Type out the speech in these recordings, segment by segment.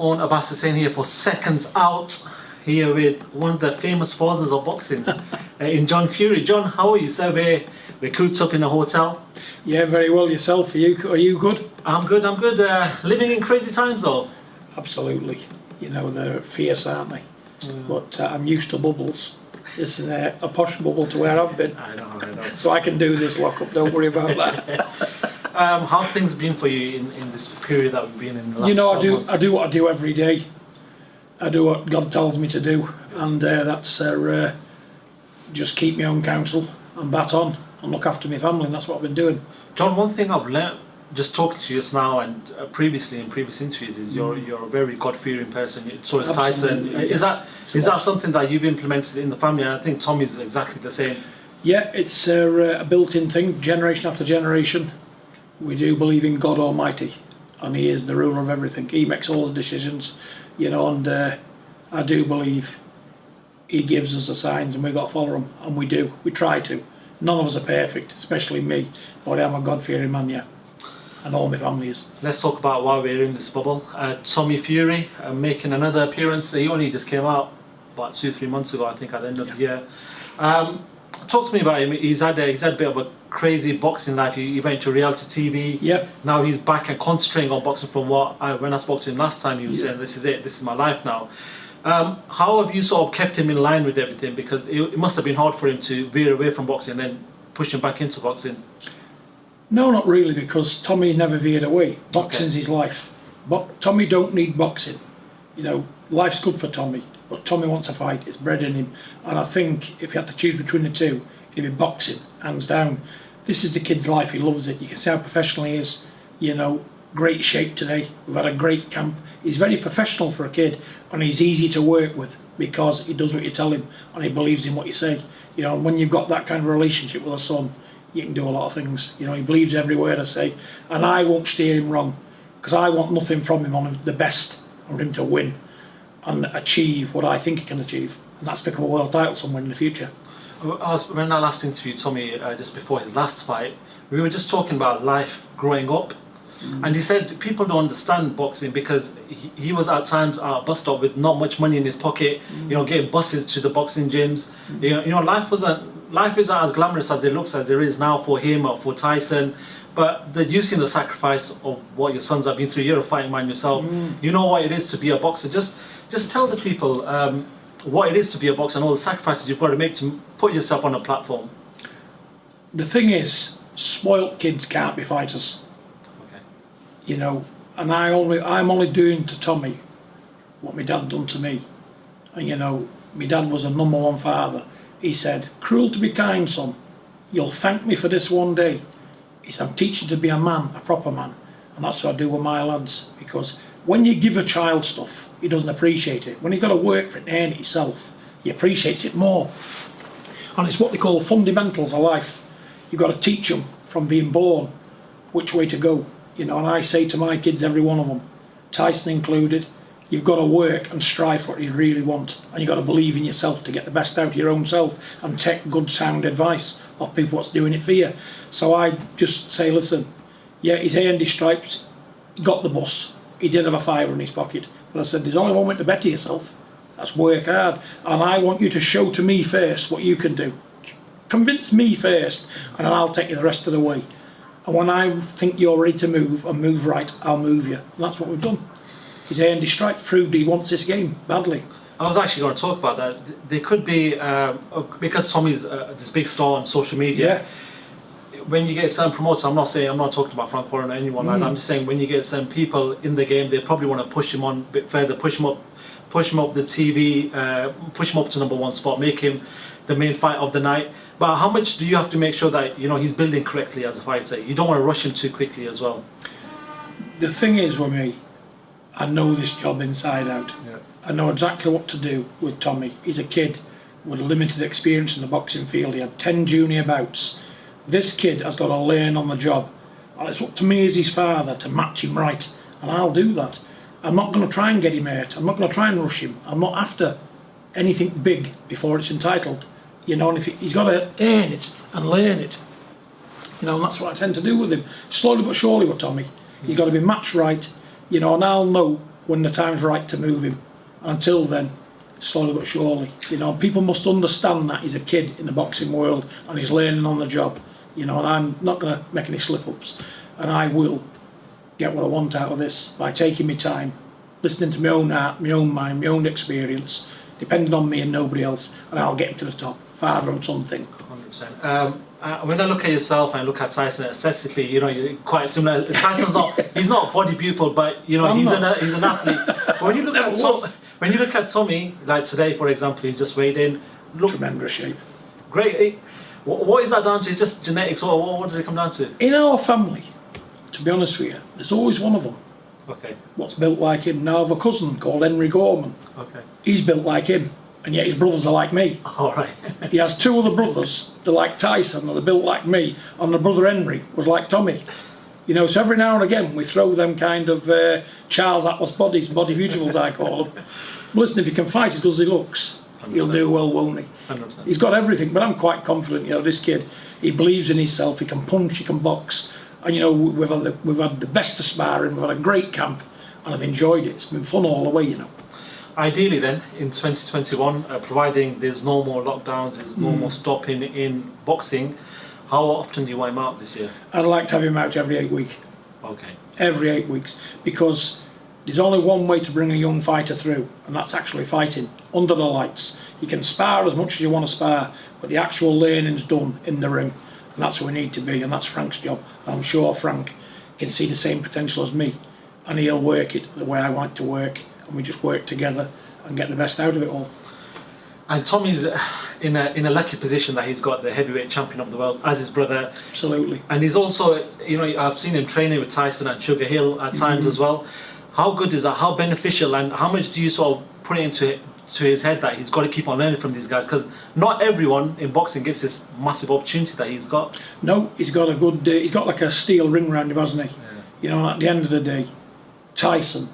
Oun Abbas Hussain here for Seconds Out, here with one of the famous fathers of boxing, in John Fury. John, how are you, sir? We're cooped up in a hotel. Yeah, very well. Yourself? Are you good? I'm good. Living in crazy times though. Absolutely. You know, they're fierce, aren't they? But I'm used to bubbles. This is a posh bubble to where I've been. I know. So I can do this lock-up, don't worry about that. How's things been for you in this period that we've been in the last 12 months? I do what I do every day. I do what God tells me to do, and that's just keep my own counsel and bat on and look after my family, and that's what I've been doing. John, one thing I've learnt just talking to you just now and previously in previous interviews is you're a very God-fearing person. So is Tyson. Is that something that you've implemented in the family? And I think Tommy's exactly the same. Yeah, it's a built-in thing, generation after generation. We do believe in God Almighty, and He is the ruler of everything. He makes all the decisions, you know, and I do believe He gives us the signs, and we've got to follow them, and we do. We try to. None of us are perfect, especially me, but I'm a God-fearing man, yeah, and all my family is. Let's talk about why we're in this bubble. Tommy Fury making another appearance. He only just came out about 2-3 months ago, I think, at the end of the year. Talk to me about him. He's had a bit of a crazy boxing life. He went to reality TV. Yeah. Now he's back and concentrating on boxing. From when I spoke to him last time, he was saying, "This is it. This is my life now." How have you sort of kept him in line with everything? Because it must have been hard for him to veer away from boxing and then push him back into boxing. No, not really, because Tommy never veered away. Boxing's his life. But Tommy don't need boxing. You know, life's good for Tommy. But Tommy wants a fight, it's bred in him. And I think if you had to choose between the two, it'd be boxing, hands down. This is the kid's life, he loves it. You can see how professional he is. You know, great shape today. We've had a great camp. He's very professional for a kid, and he's easy to work with because he does what you tell him and he believes in what you say. You know, and when you've got that kind of relationship with a son, you can do a lot of things. You know, he believes every word I say, and I won't steer him wrong because I want nothing from him. I want the best. I want him to win and achieve what I think he can achieve, and that's become a world title somewhere in the future. When I last interviewed Tommy, just before his last fight, we were just talking about life growing up, and he said people don't understand boxing because he was at times at a bus stop with not much money in his pocket, you know, getting buses to the boxing gyms. You know, life isn't as glamorous as it looks as it is now for him or for Tyson. But you've seen the sacrifice of what your sons have been through. You're a fighting man yourself. You know what it is to be a boxer. Just tell the people what it is to be a boxer and all the sacrifices you've got to make to put yourself on a platform. The thing is, spoilt kids can't be fighters. Okay. You know, and I'm only doing to Tommy what my dad done to me. And you know, my dad was a #1 father. He said, "Cruel to be kind, son. You'll thank me for this one day." He said, "I'm teaching you to be a man, a proper man." And that's what I do with my lads, because when you give a child stuff, he doesn't appreciate it. When he's got to work for it and earn it himself, he appreciates it more. And it's what they call fundamentals of life. You've got to teach them from being born which way to go. You know, and I say to my kids, every one of them, Tyson included, you've got to work and strive for what you really want. And you've got to believe in yourself to get the best out of your own self and take good sound advice of people what's doing it for you. So I just say, listen, yeah, he's earned his stripes, he got the bus, he did have a fiver in his pocket, but I said, there's only one way to better yourself, that's work hard. And I want you to show to me first what you can do. Convince me first, and then I'll take you the rest of the way. And when I think you're ready to move, and move right, I'll move you. And that's what we've done. He's earned his stripes, proved he wants this game badly. I was actually going to talk about that. There could be, because Tommy's this big star on social media, when you get certain promoters, I'm not talking about Frank Warren or anyone like that, I'm just saying when you get certain people in the game, they probably want to push him on a bit further, push him up the TV, push him up to #1 spot, make him the main fight of the night. But how much do you have to make sure that, you know, he's building correctly as a fighter? You don't want to rush him too quickly as well. The thing is with me, I know this job inside out. Yeah. I know exactly what to do with Tommy. He's a kid with limited experience in the boxing field. He had 10 junior bouts. This kid has got to learn on the job. And it's up to me as his father to match him right. And I'll do that. I'm not going to try and get him hurt. I'm not going to try and rush him. I'm not after anything big before it's entitled. You know, and if he's got to earn it and learn it. You know, and that's what I tend to do with him. Slowly but surely with Tommy. He's got to be matched right. You know, and I'll know when the time's right to move him. And until then, slowly but surely, you know, people must understand that he's a kid in the boxing world and he's learning on the job, you know, and I'm not going to make any slip-ups, and I will get what I want out of this by taking my time, listening to my own heart, my own mind, my own experience, depending on me and nobody else, and I'll get him to the top, father and son thing. 100%. When I look at yourself and I look at Tyson aesthetically, you know, you're quite similar. Tyson's not, he's not a body beautiful, but you know, he's an athlete. But when you look at Tommy, like today, for example, he's just weighed in. Look, Tremendous shape. Great. What is that down to? It's just genetics, or what does it come down to? In our family, to be honest with you, there's always one of them. Okay. What's built like him. Now I have a cousin called Henry Gorman. Okay. He's built like him, and yet his brothers are like me. All right. He has two other brothers, they're like Tyson, they're built like me, and the brother Henry was like Tommy. You know, so every now and again we throw them kind of Charles Atlas bodies, body beautifuls I call them. But listen, if he can fight as good as he looks, 100%. He'll do well, won't he? 100%. He's got everything, but I'm quite confident, you know, this kid, he believes in himself, he can punch, he can box, and you know, we've had the best of sparring, we've had a great camp, and I've enjoyed it. It's been fun all the way, you know. Ideally then, in 2021, providing there's no more lockdowns, there's no more stopping in boxing, how often do you want him out this year? I'd like to have him out every 8 weeks. Okay. Every 8 weeks, because there's only one way to bring a young fighter through, and that's actually fighting under the lights. You can spar as much as you want to spar, but the actual learning's done in the ring, and that's where we need to be, and that's Frank's job. And I'm sure Frank can see the same potential as me, and he'll work it the way I want to work, and we just work together and get the best out of it all. And Tommy's in a lucky position that he's got the heavyweight champion of the world as his brother. Absolutely. And he's also, you know, I've seen him training with Tyson at Sugar Hill at times as well. How good is that? How beneficial, and how much do you sort of put it into his head that he's got to keep on learning from these guys? Because not everyone in boxing gets this massive opportunity that he's got. No, he's got a good. He's got like a steel ring round him, hasn't he? Yeah. You know, and at the end of the day, Tyson,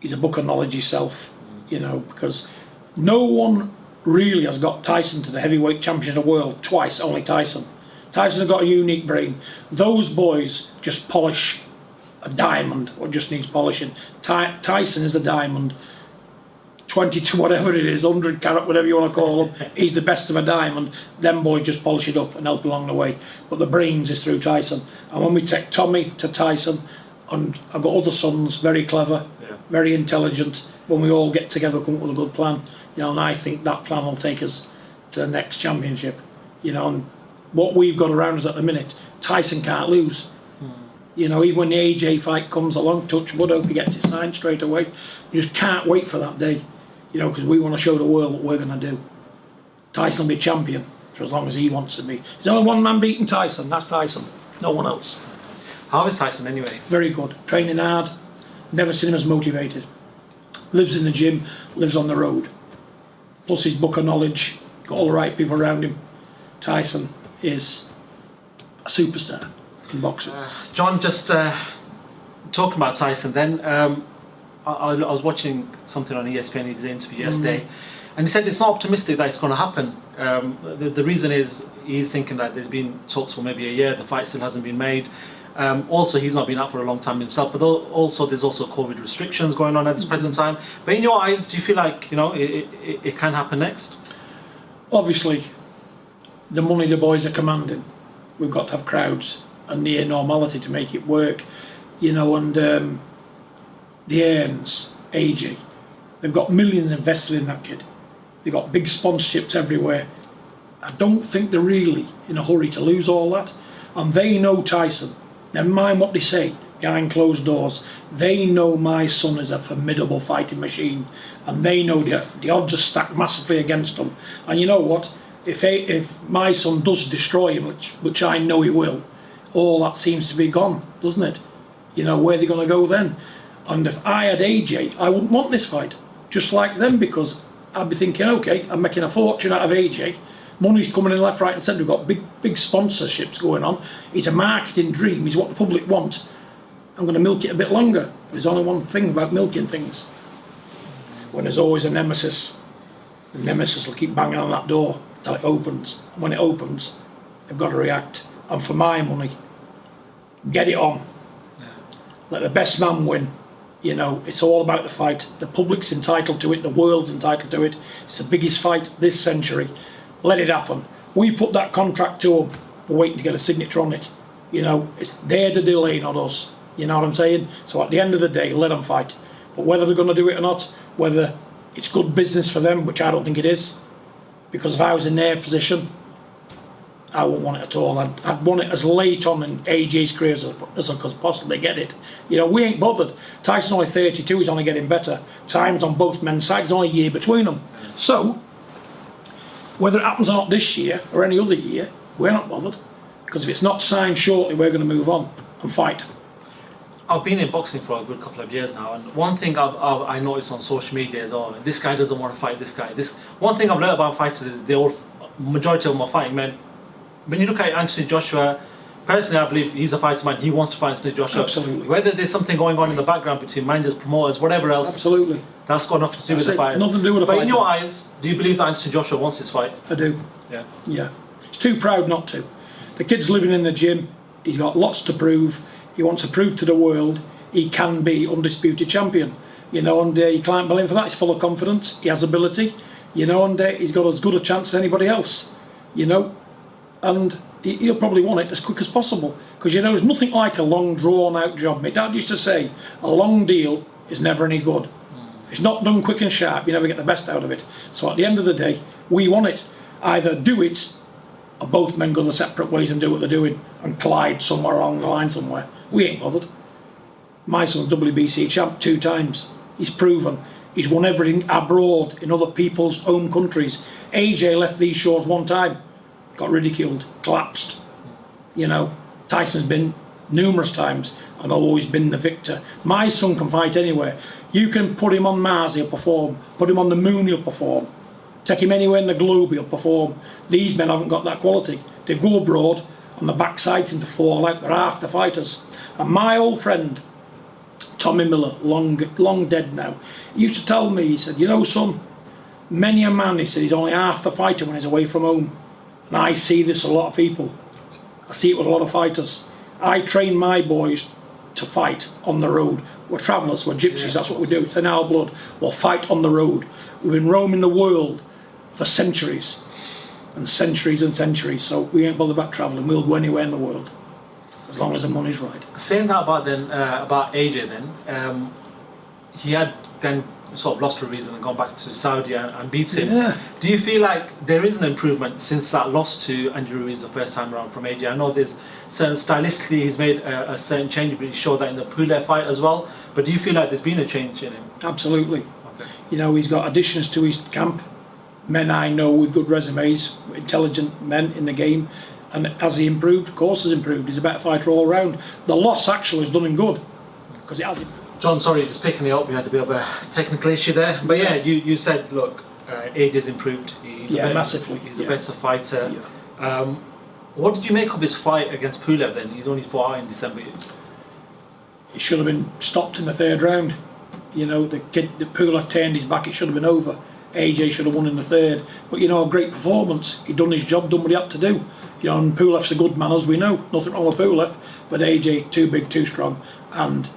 he's a book of knowledge himself. You know, because no one really has got Tyson to the heavyweight champion of the world twice. Only Tyson. Tyson's got a unique brain. Those boys just polish a diamond, or just needs polishing. Tyson is a diamond. 22, whatever it is, 100 carat, whatever you want to call him. He's the best of a diamond. Them boys just polish it up and help along the way. But the brains is through Tyson. And when we take Tommy to Tyson, and I've got other sons, very clever, very intelligent. When we all get together, come up with a good plan. You know, and I think that plan will take us to the next championship. You know, and what we've got around us at the minute, Tyson can't lose. You know, even when the AJ fight comes along, touch wood, hope he gets it signed straight away. We just can't wait for that day. You know, because we want to show the world what we're going to do. Tyson will be champion for as long as he wants to be. There's only one man beating Tyson, that's Tyson. No one else. How is Tyson anyway? Very good. Training hard. Never seen him as motivated. Lives in the gym, lives on the road. Plus his book of knowledge, got all the right people around him. Tyson is a superstar in boxing. John, just talking about Tyson then, I was watching something on ESPN, he did an interview yesterday, and he said it's not optimistic that it's going to happen. The reason is he's thinking that there's been talks for maybe a year, the fight still hasn't been made. Also, he's not been out for a long time himself, but also there's also COVID restrictions going on at this present time. But in your eyes, do you feel like, you know, it can happen next? Obviously, the money the boys are commanding, we've got to have crowds and near normality to make it work. You know, and the Earns, AJ, they've got millions invested in that kid. They've got big sponsorships everywhere. I don't think they're really in a hurry to lose all that. And they know Tyson. Never mind what they say behind closed doors. They know my son is a formidable fighting machine, and they know the odds are stacked massively against them. And you know what? If my son does destroy him, which I know he will, all that seems to be gone, doesn't it? You know, where are they going to go then? And if I had AJ, I wouldn't want this fight, just like them, because I'd be thinking, okay, I'm making a fortune out of AJ. Money's coming in left, right and centre. We've got big sponsorships going on. It's a marketing dream. It's what the public want. I'm going to milk it a bit longer. There's only one thing about milking things. When there's always a nemesis, the nemesis will keep banging on that door till it opens. And when it opens, they've got to react. And for my money, get it on. Let the best man win. You know, it's all about the fight. The public's entitled to it, the world's entitled to it. It's the biggest fight this century. Let it happen. We put that contract to them. We're waiting to get a signature on it. You know, it's there to delay, not us. You know what I'm saying? So at the end of the day, let them fight. But whether they're going to do it or not, whether it's good business for them, which I don't think it is, because if I was in their position, I wouldn't want it at all. I'd want it as late on in AJ's career as I could possibly get it. You know, we ain't bothered. Tyson's only 32, he's only getting better. Time's on both men's sides, there's only a year between them. So, whether it happens or not this year or any other year, we're not bothered. Because if it's not signed shortly, we're going to move on and fight. I've been in boxing for a good couple of years now, and one thing I noticed on social media is, oh, this guy doesn't want to fight this guy. One thing I've learned about fighters is majority of them are fighting men. When you look at Anthony Joshua, personally, I believe he's a fighter man. He wants to fight Anthony Joshua. Absolutely. Whether there's something going on in the background between managers, promoters, whatever else. Absolutely. That's got nothing to do with the fighters. Nothing to do with the But fighter. in your eyes, do you believe that Anthony Joshua wants this fight? I do. Yeah. Yeah. He's too proud not to. The kid's living in the gym. He's got lots to prove. He wants to prove to the world he can be undisputed champion. You know, and you can't blame him for that. He's full of confidence. He has ability. You know, and he's got as good a chance as anybody else. You know, and he'll probably want it as quick as possible, because you know there's nothing like a long drawn out job. My dad used to say a long deal is never any good. If it's not done quick and sharp, you never get the best out of it. So at the end of the day, we want it. Either do it, or both men go their separate ways and do what they're doing and collide somewhere along the line somewhere. We ain't bothered. My son's WBC champ 2 times. He's proven. He's won everything abroad in other people's home countries. AJ left these shores 1 time. Got ridiculed, collapsed. You know, Tyson's been numerous times and always been the victor. My son can fight anywhere. You can put him on Mars, he'll perform. Put him on the moon, he'll perform. Take him anywhere in the globe, he'll perform. These men haven't got that quality. They go abroad and the backside seem to fall out. They're half the fighters. And my old friend, Tommy Miller, long dead now, he used to tell me, he said, you know, son, many a man, he said, he's only half the fighter when he's away from home. And I see this with a lot of people. I see it with a lot of fighters. I train my boys to fight on the road. We're travellers, we're gypsies, that's what we do. It's in our blood. We'll fight on the road. We've been roaming the world for centuries and centuries and centuries. So we ain't bothered about travelling. We'll go anywhere in the world as long as the money's right. Saying that about AJ then, he had then sort of lost for a reason and gone back to Saudi and beat him. Yeah. Do you feel like there is an improvement since that loss to Andrew Ruiz the first time around from AJ? I know there's certain stylistically he's made a certain change, but he showed that in the Pulev fight as well. But do you feel like there's been a change in him? Absolutely. Okay. You know, he's got additions to his camp. Men I know with good resumes, intelligent men in the game. And as he improved, of course he's improved. He's a better fighter all round. The loss actually has done him good, because it has improved. John, sorry, just picking me up. We had a bit of a technical issue there. But yeah, you said, look, AJ's improved. He's massively. He's a better fighter. Yeah. What did you make of his fight against Pulev then? He's only fought out in December. It should have been stopped in the 3rd round. You know, the Pulev turned his back, it should have been over. AJ should have won in the 3rd. But you know, a great performance. He'd done his job, done what he had to do. You know, and Pulev's a good man, as we know. Nothing wrong with Pulev. But AJ, too big, too strong. And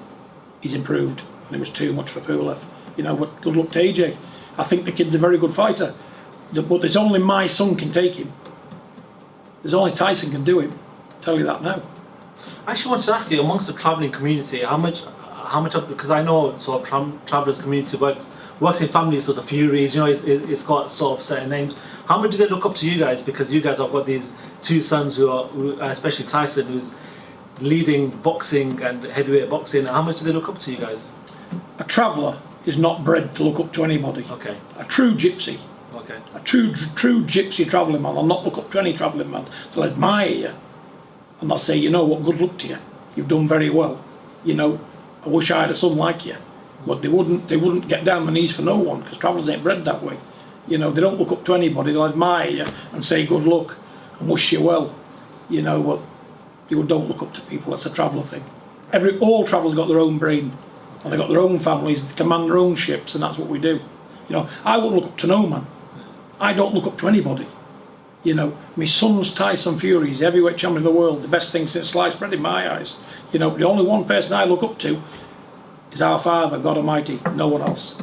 he's improved, and it was too much for Pulev. You know, but good luck to AJ. I think the kid's a very good fighter, but there's only my son can take him. There's only Tyson can do him. I'll tell you that now. I actually wanted to ask you, amongst the travelling community, how much of, because I know sort of travellers community works in families, so the Furies, you know, it's got sort of certain names. How much do they look up to you guys? Because you guys have got these 2 sons who are, especially Tyson, who's leading boxing and heavyweight boxing. How much do they look up to you guys? A traveller is not bred to look up to anybody. Okay. A true gypsy. Okay. A true gypsy travelling man. I'll not look up to any travelling man. They'll admire you, and they'll say, you know what, good luck to you. You've done very well. You know, I wish I had a son like you. But they wouldn't get down the knees for no one, because travellers ain't bred that way. You know, they don't look up to anybody. They'll admire you and say good luck and wish you well. You know, but you don't look up to people. That's a traveller thing. All travellers got their own brain, and they've got their own families. They command their own ships, and that's what we do. You know, I wouldn't look up to no man. I don't look up to anybody. You know, my son's Tyson Fury. He's the heavyweight champion of the world. The best thing since sliced bread in my eyes. You know, the only one person I look up to is our Father, God Almighty, no one else.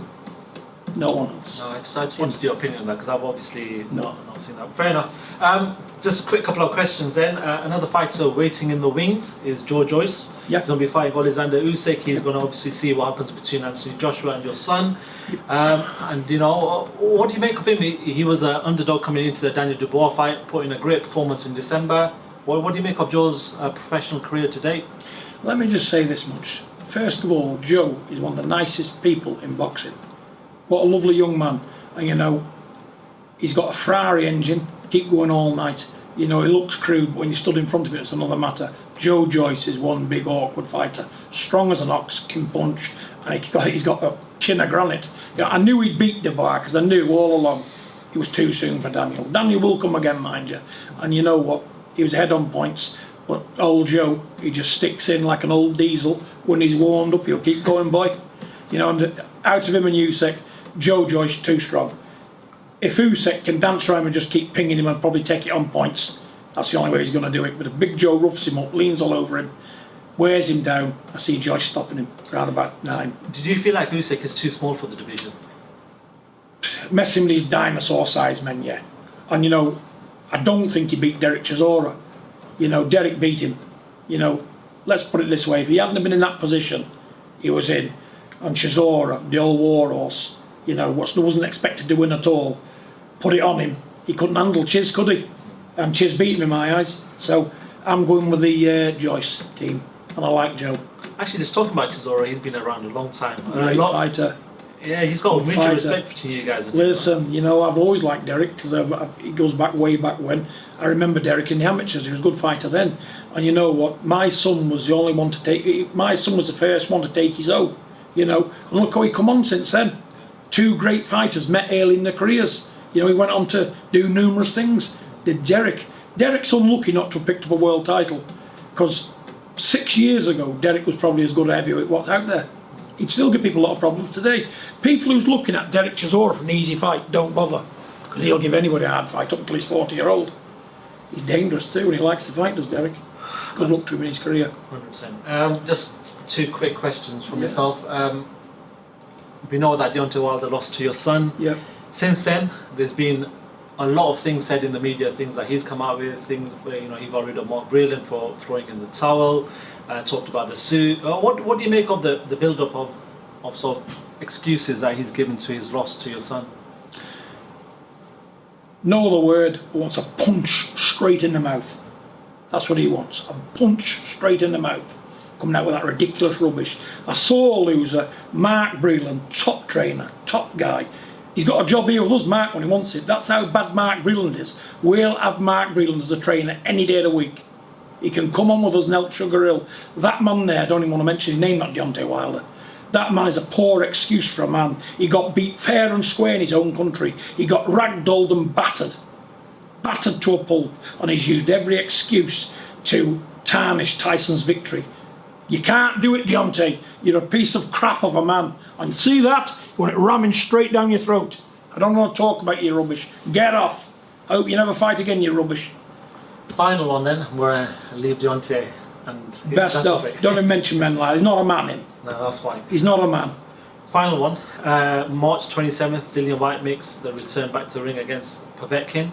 No one else. No, I just wanted your opinion on that because I've obviously not seen that. Fair enough. Just a quick couple of questions then. Another fighter waiting in the wings is Joyce. Yep. He's going to be fighting Alexander Usyk. He's going to obviously see what happens between Anthony Joshua and your son. And you know, what do you make of him? He was an underdog coming into the Daniel Dubois fight, put in a great performance in December. What do you make of Joe's professional career to date? Let me just say this much. First of all, Joe is one of the nicest people in boxing. What a lovely young man. And you know, he's got a Ferrari engine, keep going all night. You know, he looks crude, but when you stood in front of him, it's another matter. Joe Joyce is one big awkward fighter. Strong as an ox, can punch, and he's got a chin of granite. You know, I knew he'd beat Dubois, because I knew all along it was too soon for Daniel. Daniel will come again, mind you. And you know what? He was ahead on points, but old Joe, he just sticks in like an old diesel. When he's warmed up, he'll keep going, boy. You know, and out of him and Usyk, Joe Joyce too strong. If Usyk can dance around and just keep pinging him and probably take it on points, that's the only way he's going to do it. But if Big Joe roughs him up, leans all over him, wears him down, I see Joyce stopping him around about 9. Did you feel like Usyk is too small for the division? Messing with these dinosaur-sized men, yeah. And you know, I don't think he beat Derek Chisora. You know, Derek beat him. You know, let's put it this way: if he hadn't been in that position he was in, and Chisora, the old warhorse, you know, wasn't expected to win at all, put it on him, he couldn't handle Chiz, could he? And Chiz beat him in my eyes. So I'm going with the Joyce team, and I like Joe. Actually, just talking about Chisora, he's been around a long time. Great fighter. Yeah, he's got Good mutual fighter. respect between you guys. Listen, you know, I've always liked Derek because he goes back way back when. I remember Derek in the amateurs. He was a good fighter then. And you know what? My son was the only one to take. My son was the first one to take his own. You know, and look how he come on since then. 2 great fighters met early in their careers. You know, he went on to do numerous things. Did Derek? Derek's unlucky not to have picked up a world title, because 6 years ago Derek was probably as good a heavyweight what's out there. He'd still give people a lot of problems today. People who's looking at Derek Chisora for an easy fight, don't bother, because he'll give anybody a hard fight up until he's 40-year-old. He's dangerous too, and he likes to fight, does Derek. Good luck to him in his career. 100%. Just 2 quick questions from yourself. We know that Deontay Wilder lost to your son. Yeah. Since then, there's been a lot of things said in the media, things that he's come out with, things where, you know, he got rid of Mark Breland for throwing in the towel, talked about the suit. What do you make of the build-up of sort of excuses that he's given to his loss to your son? No other word, he wants a punch straight in the mouth. That's what he wants, a punch straight in the mouth. Coming out with that ridiculous rubbish. A sore loser, Mark Breland, top trainer, top guy. He's got a job here with us, Mark, when he wants it. That's how bad Mark Breland is. We'll have Mark Breland as a trainer any day of the week. He can come on with us and help Sugar Hill. That man there, I don't even want to mention his name, not Deontay Wilder. That man is a poor excuse for a man. He got beat fair and square in his own country. He got ragdolled and battered. Battered to a pulp. And he's used every excuse to tarnish Tyson's victory. You can't do it, Deontay. You're a piece of crap of a man. And see that? You want it ramming straight down your throat. I don't want to talk about your rubbish. Get off. I hope you never fight again, you rubbish. Final one then, where I leave Deontay. And Best stuff. Don't even mention men like that. He's not a man, him. No, that's fine. He's not a man. Final one. March 27th, Dillian Whyte makes the return back to the ring against Povetkin.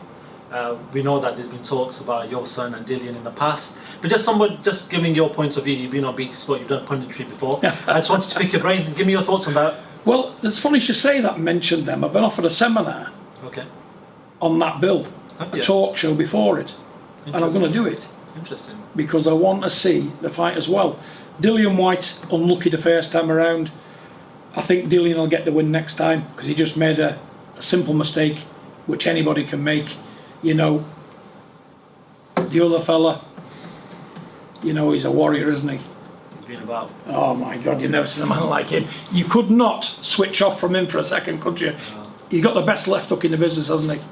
We know that there's been talks about your son and Dillian in the past, but just giving your points of view. You've been on BT Sport, you've done punditry before. I just wanted to pick your brain and give me your thoughts on that. Well, it's funny you should say that and mention them. I've been offered a seminar on that bill, a talk show before it, and I'm going to do it. Interesting. Because I want to see the fight as well. Dillian Whyte, unlucky the first time around. I think Dillian will get the win next time, because he just made a simple mistake, which anybody can make. You know, the other fella, you know, he's a warrior, isn't he? He's been about. Oh my God, you've never seen a man like him. You could not switch off from him for a second, could you? No. He's got the best left hook in the business, hasn't he?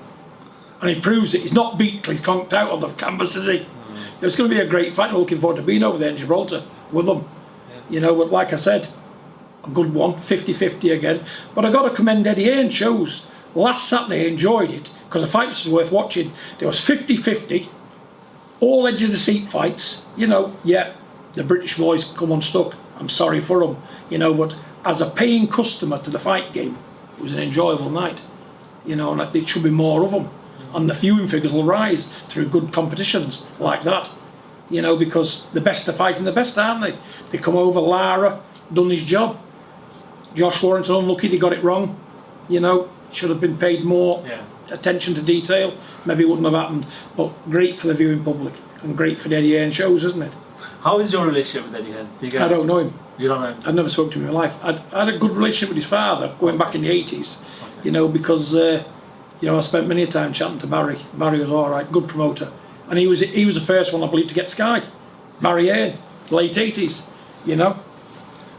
And he proves it. He's not beat till he's conked out on the canvas, is he? Mm. It's going to be a great fight. I'm looking forward to being over there in Gibraltar with them. Yeah. You know, but like I said, a good one, 50-50 again. But I got to commend Eddie Hearn shows. Last Saturday I enjoyed it because the fights were worth watching. There was 50-50, all edge of the seat fights. You know, yeah, the British boys come unstuck. I'm sorry for them, you know. But as a paying customer to the fight game, it was an enjoyable night, you know, and it should be more of them. And the viewing figures will rise through good competitions like that, you know, because the best are fighting the best, aren't they? They come over, Lara, done his job. Josh Warrington, unlucky, they got it wrong, you know, should have been paid more attention to detail. Maybe it wouldn't have happened, but great for the viewing public and great for the Eddie Hearn shows, isn't it? How is your relationship with Eddie Hearn? I don't know him. You don't know him? I've never spoken to him in my life. I had a good relationship with his father going back in the 80s, you know, because you know, I spent many a time chatting to Barry. Barry was all right, good promoter, and he was the first one, I believe, to get Sky. Barry Hearn, late 80s, you know.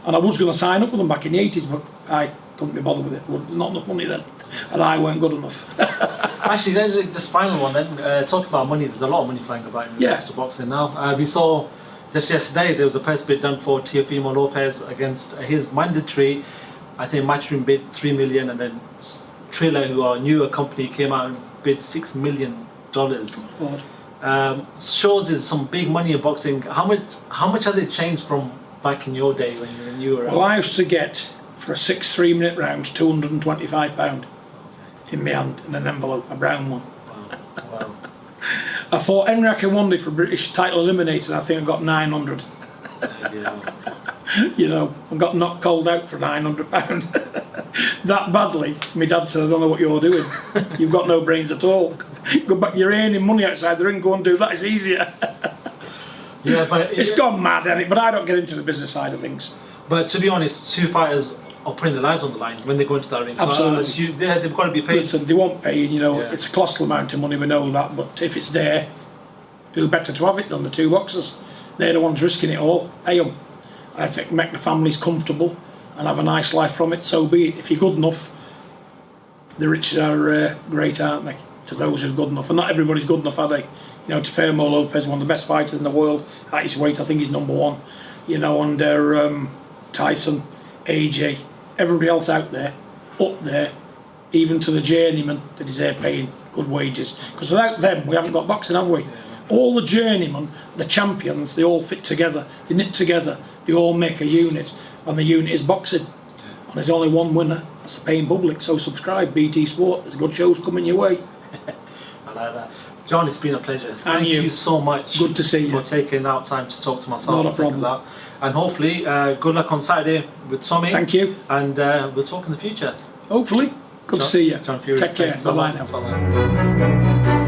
And I was going to sign up with them back in the 80s, but I couldn't be bothered with it. Not enough money then, and I weren't good enough. Actually, then this final one then, talk about money. There's a lot of money flying about in regards to boxing now. We saw just yesterday there was a press bid done for Teofimo Lopez against his mandatory, I think, matchroom bid 3 million, and then Triller, who are a newer company, came out and bid $6 million. Shows is some big money in boxing. How much has it changed from back in your day when you were? Well, I used to get for a 6 3-minute rounds £225 in my hand in an envelope, a brown one. Wow. I fought Henry Akinwande for British title eliminated. I think I got 900. You know, I got knocked cold out for £900. That badly, my dad said, I don't know what you're doing. You've got no brains at all. Go back, you're earning money outside the ring, go and do that, it's easier. Yeah, but it's gone mad, hasn't it? But I don't get into the business side of things. But to be honest, two fighters are putting their lives on the line when they go into that ring. Absolutely. So they've got to be paid. Listen, they won't pay, you know, it's a colossal amount of money, we know that, but if it's there, who better to have it than the two boxers? They're the ones risking it all, pay them. I think make the families comfortable and have a nice life from it, so be it. If you're good enough, the rich are great, aren't they? To those who's good enough, and not everybody's good enough, are they? You know, Teofimo Lopez, one of the best fighters in the world at his weight, I think he's #1. You know, and Tyson, AJ, everybody else out there, up there, even to the journeyman that is there paying good wages. Because without them, we haven't got boxing, have we? All the journeymen, the champions, they all fit together, they knit together, they all make a unit, and the unit is boxing. And there's only one winner, that's the paying public, so subscribe, BT Sport, there's good shows coming your way. I like that. John, it's been a pleasure. Thank you so much. Good to see you. For taking out time to talk to myself. Not a problem. And hopefully, good luck on Saturday with Tommy. Thank you. And we'll talk in the future. Hopefully. Good to see you. John Fury. Take care. Bye-bye Bye-bye now. Bye-bye.